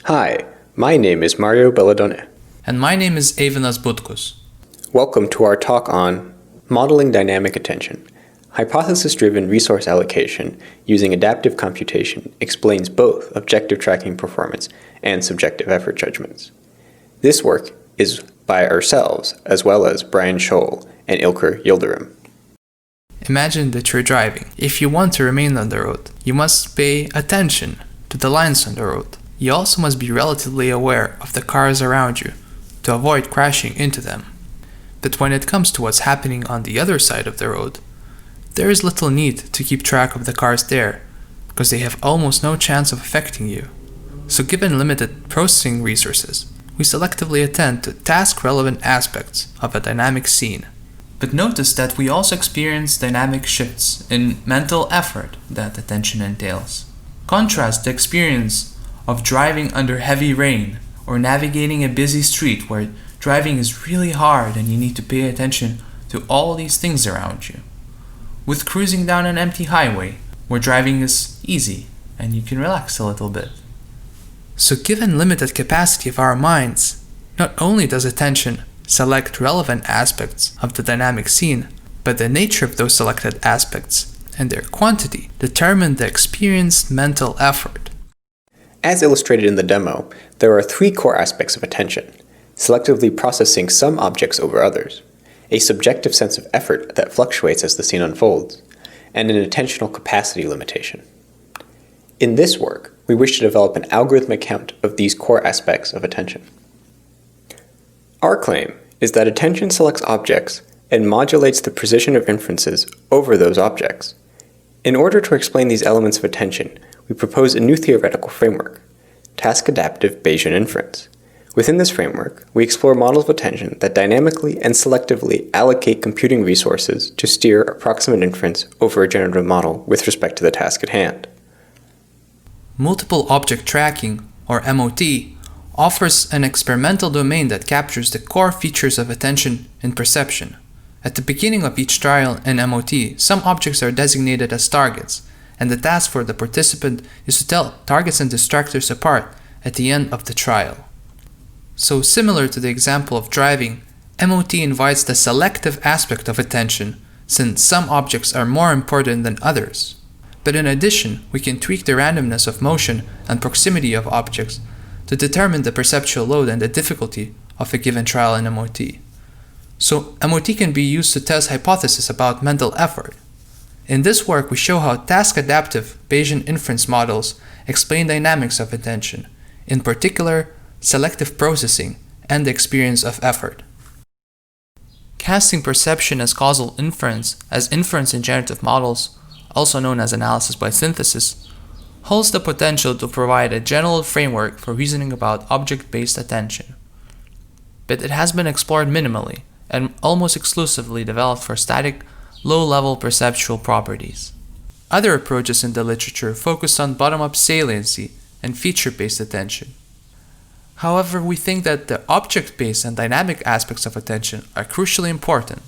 Hi, my name is Mario Belledonne. And my name is Evanas Butkus. Welcome to our talk on modeling dynamic attention. Hypothesis-driven resource allocation using adaptive computation explains both objective tracking performance and subjective effort judgments. This work is by ourselves, as well as Brian Scholl and Ilker Yildirim. Imagine that you're driving. If you want to remain on the road, you must pay attention to the lines on the road. You also must be relatively aware of the cars around you to avoid crashing into them. But when it comes to what's happening on the other side of the road, there is little need to keep track of the cars there, because they have almost no chance of affecting you. So given limited processing resources, we selectively attend to task-relevant aspects of a dynamic scene. But notice that we also experience dynamic shifts in mental effort that attention entails. Contrast the experience of driving under heavy rain or navigating a busy street where driving is really hard and you need to pay attention to all these things around you, with cruising down an empty highway where driving is easy and you can relax a little bit. So given limited capacity of our minds, not only does attention select relevant aspects of the dynamic scene, but the nature of those selected aspects and their quantity determine the experienced mental effort. As illustrated in the demo, there are three core aspects of attention: selectively processing some objects over others, a subjective sense of effort that fluctuates as the scene unfolds, and an attentional capacity limitation. In this work, we wish to develop an algorithmic account of these core aspects of attention. Our claim is that attention selects objects and modulates the precision of inferences over those objects. In order to explain these elements of attention, we propose a new theoretical framework, task-adaptive Bayesian inference. Within this framework, we explore models of attention that dynamically and selectively allocate computing resources to steer approximate inference over a generative model with respect to the task at hand. Multiple object tracking, or MOT, offers an experimental domain that captures the core features of attention in perception. At the beginning of each trial in MOT, some objects are designated as targets, and the task for the participant is to tell targets and distractors apart at the end of the trial. So similar to the example of driving, MOT invites the selective aspect of attention, since some objects are more important than others. But in addition, we can tweak the randomness of motion and proximity of objects to determine the perceptual load and the difficulty of a given trial in MOT. So MOT can be used to test hypotheses about mental effort. In this work, we show how task-adaptive Bayesian inference models explain dynamics of attention, in particular, selective processing and the experience of effort. Casting perception as causal inference as inference in generative models, also known as analysis by synthesis, holds the potential to provide a general framework for reasoning about object-based attention. But it has been explored minimally and almost exclusively developed for static, low-level perceptual properties. Other approaches in the literature focused on bottom-up saliency and feature-based attention. However, we think that the object-based and dynamic aspects of attention are crucially important.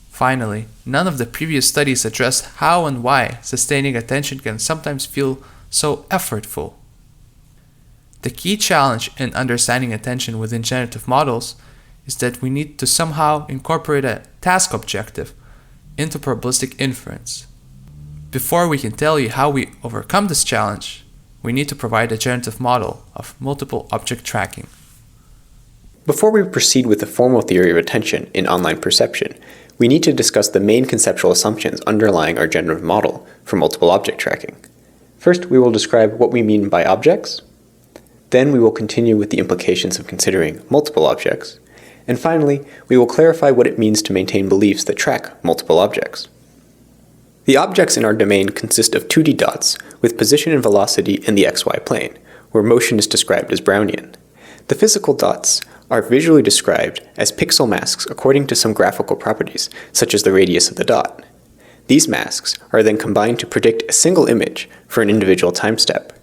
Finally, none of the previous studies addressed how and why sustaining attention can sometimes feel so effortful. The key challenge in understanding attention within generative models is that we need to somehow incorporate a task objective into probabilistic inference. Before we can tell you how we overcome this challenge, we need to provide a generative model of multiple object tracking. Before we proceed with the formal theory of attention in online perception, we need to discuss the main conceptual assumptions underlying our generative model for multiple object tracking. First, we will describe what we mean by objects. Then we will continue with the implications of considering multiple objects. And finally, we will clarify what it means to maintain beliefs that track multiple objects. The objects in our domain consist of 2D dots with position and velocity in the xy plane, where motion is described as Brownian. The physical dots are visually described as pixel masks according to some graphical properties, such as the radius of the dot. These masks are then combined to predict a single image for an individual time step.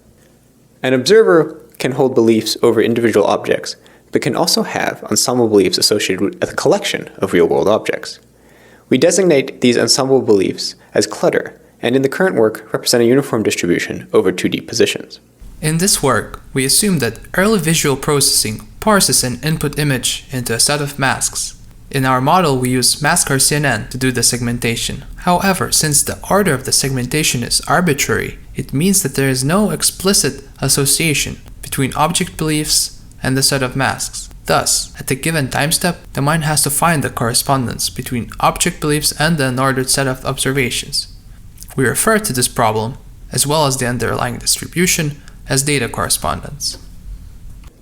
An observer can hold beliefs over individual objects, but can also have ensemble beliefs associated with a collection of real-world objects. We designate these ensemble beliefs as clutter, and in the current work represent a uniform distribution over 2D positions. In this work, we assume that early visual processing parses an input image into a set of masks. In our model, we use mask-RCNN to do the segmentation. However, since the order of the segmentation is arbitrary, it means that there is no explicit association between object beliefs and the set of masks. Thus, at a given time step, the mind has to find the correspondence between object beliefs and the unordered set of observations. We refer to this problem, as well as the underlying distribution, as data correspondence.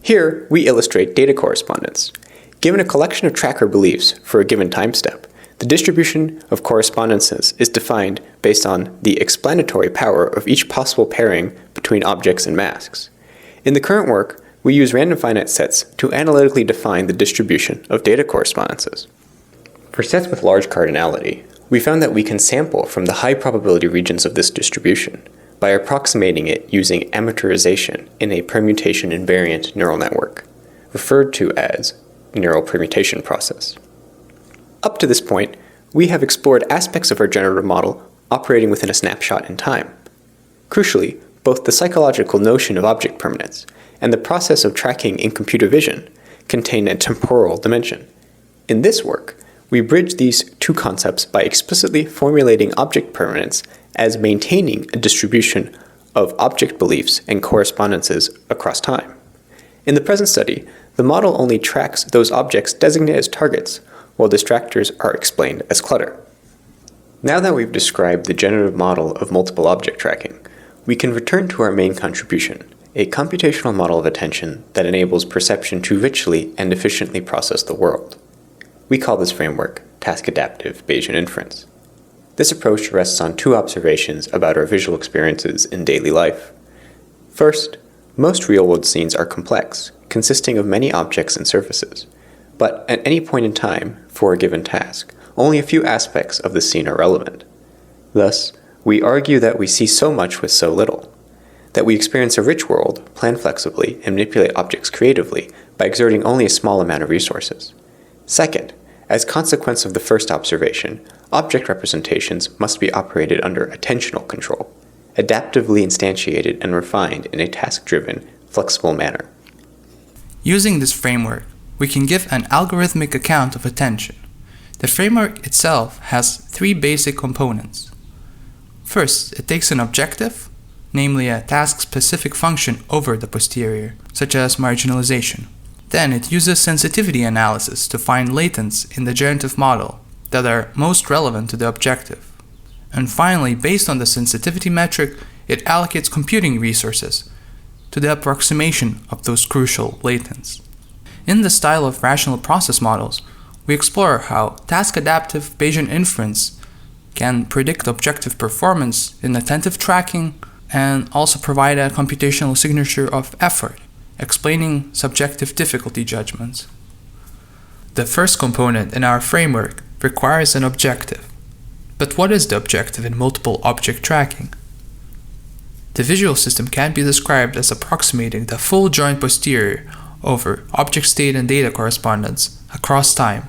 Here, we illustrate data correspondence. Given a collection of tracker beliefs for a given time step, the distribution of correspondences is defined based on the explanatory power of each possible pairing between objects and masks. In the current work, we use random finite sets to analytically define the distribution of data correspondences. For sets with large cardinality, we found that we can sample from the high probability regions of this distribution by approximating it using amortization in a permutation invariant neural network, referred to as neural permutation process. Up to this point, we have explored aspects of our generative model operating within a snapshot in time. Crucially, both the psychological notion of object permanence and the process of tracking in computer vision contain a temporal dimension. In this work, we bridge these two concepts by explicitly formulating object permanence as maintaining a distribution of object beliefs and correspondences across time. In the present study, the model only tracks those objects designated as targets, while distractors are explained as clutter. Now that we've described the generative model of multiple object tracking, we can return to our main contribution, a computational model of attention that enables perception to richly and efficiently process the world. We call this framework task-adaptive Bayesian inference. This approach rests on two observations about our visual experiences in daily life. First, most real-world scenes are complex, consisting of many objects and surfaces. But at any point in time, for a given task, only a few aspects of the scene are relevant. Thus, we argue that we see so much with so little, that we experience a rich world, plan flexibly, and manipulate objects creatively by exerting only a small amount of resources. Second, as consequence of the first observation, object representations must be operated under attentional control, adaptively instantiated and refined in a task-driven, flexible manner. Using this framework, we can give an algorithmic account of attention. The framework itself has three basic components. First, it takes an objective, namely a task-specific function over the posterior, such as marginalization. Then it uses sensitivity analysis to find latents in the generative model that are most relevant to the objective. And finally, based on the sensitivity metric, it allocates computing resources to the approximation of those crucial latents. In the style of rational process models, we explore how task-adaptive Bayesian inference can predict objective performance in attentive tracking and also provide a computational signature of effort, explaining subjective difficulty judgments. The first component in our framework requires an objective. But what is the objective in multiple object tracking? The visual system can be described as approximating the full joint posterior over object state and data correspondence across time.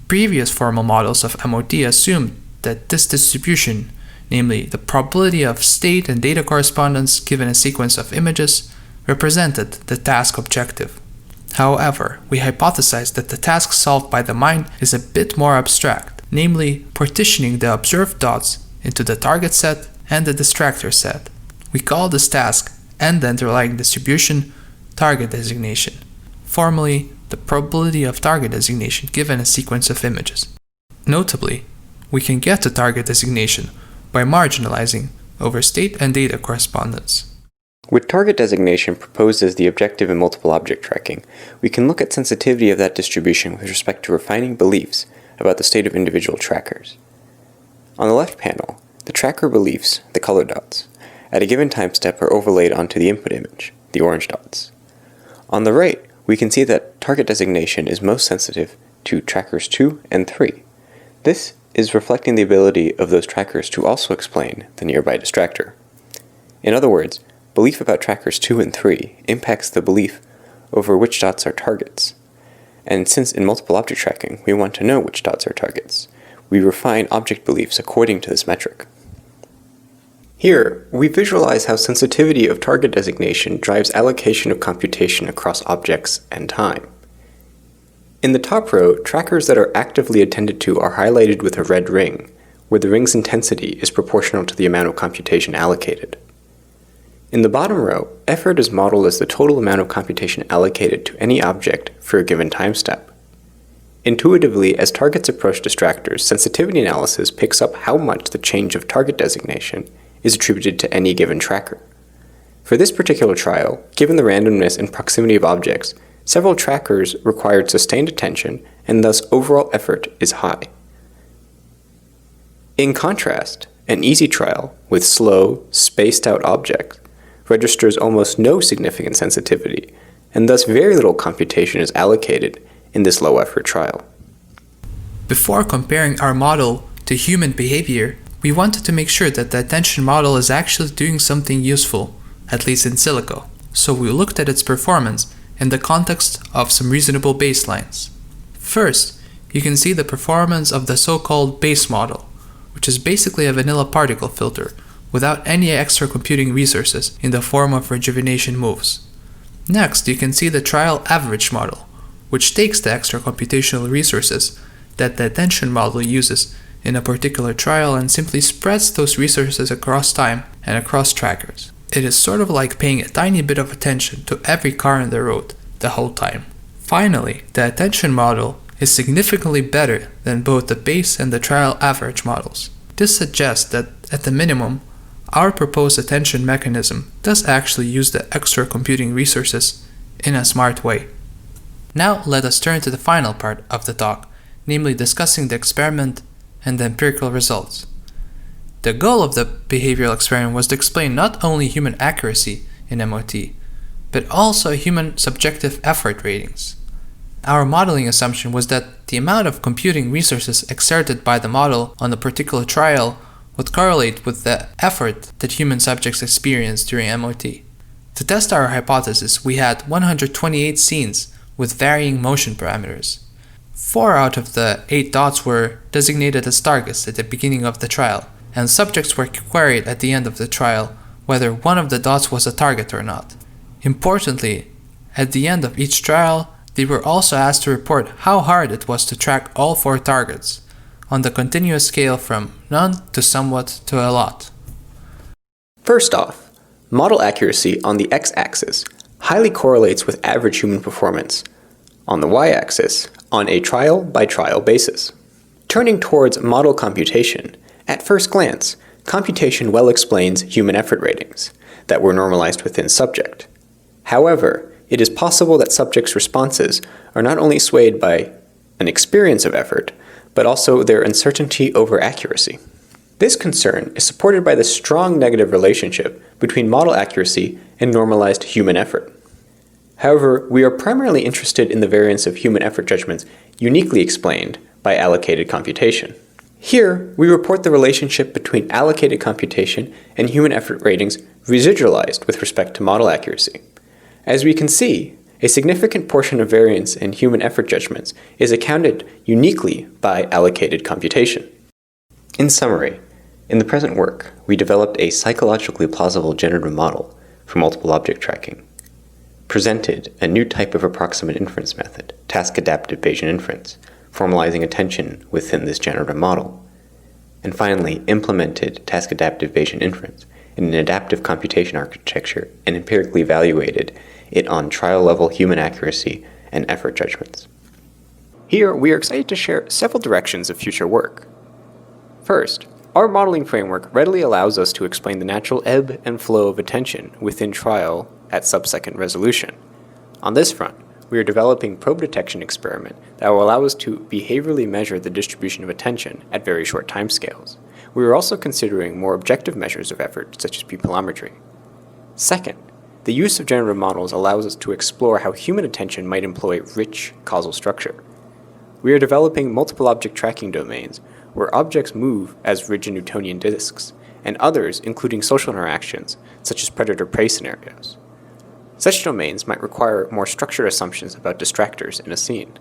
Previous formal models of MOT assumed that this distribution, namely the probability of state and data correspondence given a sequence of images, represented the task objective. However, we hypothesized that the task solved by the mind is a bit more abstract, namely partitioning the observed dots into the target set and the distractor set. We call this task and the underlying distribution target designation, formally the probability of target designation given a sequence of images. Notably, we can get to target designation by marginalizing over state and data correspondence. With target designation proposed as the objective in multiple object tracking, we can look at sensitivity of that distribution with respect to refining beliefs about the state of individual trackers. On the left panel, the tracker beliefs, the color dots, at a given time step are overlaid onto the input image, the orange dots. On the right, we can see that target designation is most sensitive to trackers 2 and 3. This is reflecting the ability of those trackers to also explain the nearby distractor. In other words, belief about trackers 2 and 3 impacts the belief over which dots are targets. And since in multiple object tracking we want to know which dots are targets, we refine object beliefs according to this metric. Here, we visualize how sensitivity of target designation drives allocation of computation across objects and time. In the top row, trackers that are actively attended to are highlighted with a red ring, where the ring's intensity is proportional to the amount of computation allocated. In the bottom row, effort is modeled as the total amount of computation allocated to any object for a given time step. Intuitively, as targets approach distractors, sensitivity analysis picks up how much the change of target designation is attributed to any given tracker. For this particular trial, given the randomness and proximity of objects, several trackers required sustained attention, and thus overall effort is high. In contrast, an easy trial with slow, spaced-out objects registers almost no significant sensitivity, and thus very little computation is allocated in this low-effort trial. Before comparing our model to human behavior, we wanted to make sure that the attention model is actually doing something useful, at least in silico. So we looked at its performance in the context of some reasonable baselines. First, you can see the performance of the so-called base model, which is basically a vanilla particle filter, without any extra computing resources in the form of rejuvenation moves. Next, you can see the trial average model, which takes the extra computational resources that the attention model uses in a particular trial and simply spreads those resources across time and across trackers. It is sort of like paying a tiny bit of attention to every car on the road the whole time. Finally, the attention model is significantly better than both the base and the trial average models. This suggests that, at the minimum, our proposed attention mechanism does actually use the extra computing resources in a smart way. Now let us turn to the final part of the talk, namely discussing the experiment and the empirical results. The goal of the behavioral experiment was to explain not only human accuracy in MOT, but also human subjective effort ratings. Our modeling assumption was that the amount of computing resources exerted by the model on a particular trial would correlate with the effort that human subjects experienced during MOT. To test our hypothesis, we had 128 scenes with varying motion parameters. 4 out of the 8 dots were designated as targets at the beginning of the trial, and subjects were queried at the end of the trial whether one of the dots was a target or not. Importantly, at the end of each trial, they were also asked to report how hard it was to track all 4 targets, on the continuous scale from none to somewhat to a lot. First off, model accuracy on the x-axis highly correlates with average human performance, on the y-axis, on a trial-by-trial basis. Turning towards model computation, at first glance, computation well explains human effort ratings that were normalized within subject. However, it is possible that subjects' responses are not only swayed by an experience of effort, but also their uncertainty over accuracy. This concern is supported by the strong negative relationship between model accuracy and normalized human effort. However, we are primarily interested in the variance of human effort judgments uniquely explained by allocated computation. Here, we report the relationship between allocated computation and human effort ratings residualized with respect to model accuracy. As we can see, a significant portion of variance in human effort judgments is accounted uniquely by allocated computation. In summary, in the present work, we developed a psychologically plausible generative model for multiple object tracking, presented a new type of approximate inference method, task-adaptive Bayesian inference, formalizing attention within this generative model, and finally implemented task-adaptive Bayesian inference in an adaptive computation architecture and empirically evaluated it on trial-level human accuracy and effort judgments. Here, we are excited to share several directions of future work. First, our modeling framework readily allows us to explain the natural ebb and flow of attention within trial at sub-second resolution. On this front, we are developing probe detection experiment that will allow us to behaviorally measure the distribution of attention at very short timescales. We are also considering more objective measures of effort, such as pupillometry. Second, the use of generative models allows us to explore how human attention might employ rich causal structure. We are developing multiple object tracking domains where objects move as rigid Newtonian disks, and others including social interactions, such as predator-prey scenarios. Such domains might require more structured assumptions about distractors in a scene.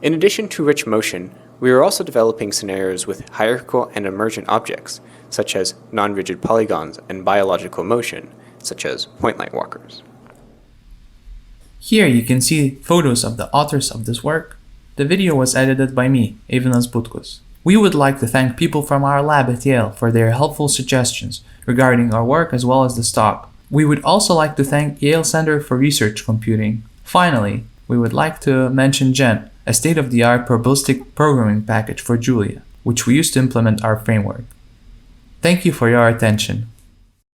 In addition to rich motion, We are also developing scenarios with hierarchical and emergent objects, such as non-rigid polygons, and biological motion, such as point light walkers. Here you can see photos of the authors of this work. The video was edited by me, Evinas Butkus. We would like to thank people from our lab at Yale for their helpful suggestions regarding our work as well as this talk. We would also like to thank Yale Center for Research Computing. Finally, we would like to mention Gen, a state-of-the-art probabilistic programming package for Julia, which we use to implement our framework. Thank you for your attention.